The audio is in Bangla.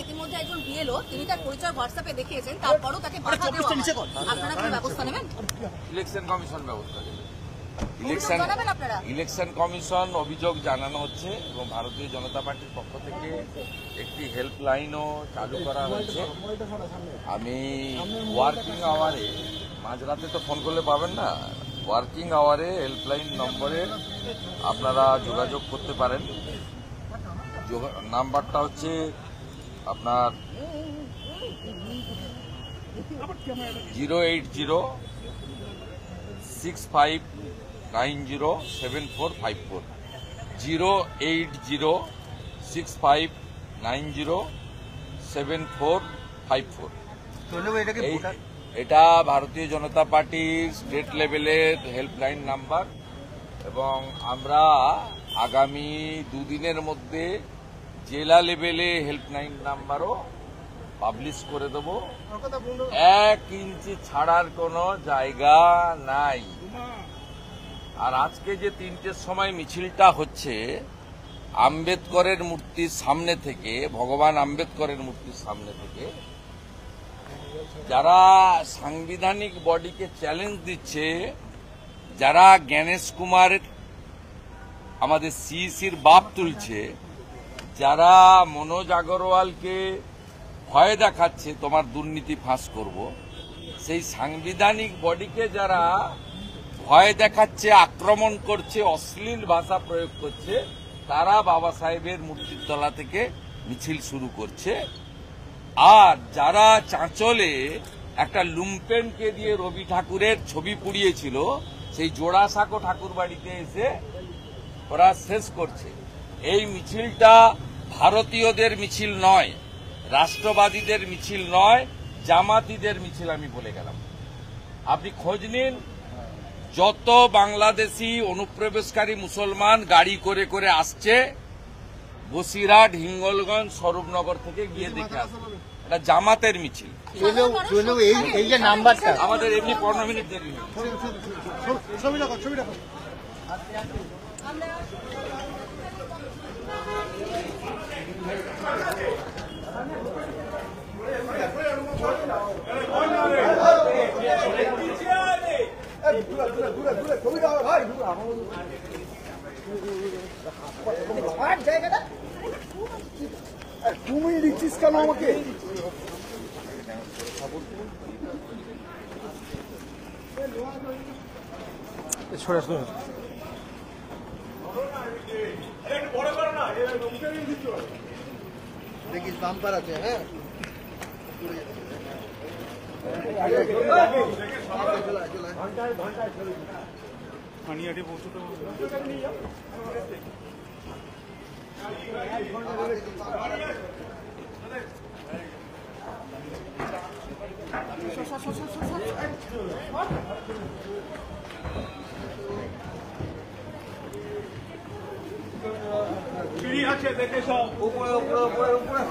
ইতিমধ্যে একজন বিএলও তিনি তার পরিচয় হোয়াটসঅ্যাপে দেখিয়েছেন, তারপরও তাকে বাধা দেওয়া হয়। আপনারা কি ব্যবস্থা নেবেন? ইলেকশন কমিশন ব্যবস্থা নেবে। ইলেকশন কমিশন অভিযোগ জানানো হচ্ছে এবং ভারতীয় জনতা পার্টির পক্ষ থেকে একটি হেল্পলাইনও চালু করা হয়েছে। আমি ওয়ার্কিং আওয়ারে, মাঝরাতে তো ফোন করলে পাবেন না, ওয়ার্কিং আওয়ারে হেল্পলাইন নম্বরে আপনারা যোগাযোগ করতে পারেন। নাম্বারটা হচ্ছে আপনার 08065907454 08065907454। এটা ভারতীয় জনতা পার্টির স্টেট লেভেলের হেল্পলাইন নাম্বার এবং আমরা আগামী দুদিনের মধ্যে জেলা লেভেলে হেল্পলাইন নাম্বারও পাবলিশ করে দেব। 1 ইঞ্চি ছাড়ার কোনো জায়গা নাই। আর আজকে যে 3টের সময় মিছিলটা হচ্ছে আম্বেদকরের মূর্তির সামনে থেকে, ভগবান আম্বেদকরের মূর্তির সামনে থেকে, যারা সাংবিধানিক বডিকে চ্যালেঞ্জ দিচ্ছে, যারা জ্ঞানেশ কুমার আমাদের সিইসির বাপ তুলছে, যারা মনোজ আগরওয়ালকে ভয় দেখাচ্ছে তোমার দুর্নীতি ফাঁস করব, সেই সাংবিধানিক বডিকে যারা ভয় দেখাচ্ছে, আক্রমণ করছে, অশ্লীল ভাষা প্রয়োগ করছে, তারা বাবা সাহেবের মূর্তির তলা থেকে মিছিল শুরু করছে। আর যারা চাঁচলে একটা লুম্পেনকে দিয়ে রবি ঠাকুরের ছবি পুড়িয়েছিল, সেই জোড়াসাঁকো ঠাকুর বাড়িতে এসে ওরা শেষ করছে। এই মিছিলটা ভারতীয়দের মিছিল নয়, রাষ্ট্রবাদীদের মিছিল নয়, জামাতিদের মিছিল আমি বলে গেলাম। আপনি খোঁজ নিন, যত বাংলাদেশি অনুপ্রবেশকারী মুসলমান গাড়ি করে করে আসছে বসিরহাট, হিঙ্গলগঞ্জ, স্বরূপনগর থেকে গিয়ে দেখে আসছে, এটা জামাতের মিছিল। এই যে নাম্বারটা আমাদের এমনি 15 মিনিট দেরি হয়েছে। তুমি দিচ্ছিস কেন আমাকে? দেখিস বাম্পার আছে। হ্যাঁ, পানিয়াটি পৌঁছতে সিঁড়ি আছে, দেখে সব উপরে উপরে উপরে উপরে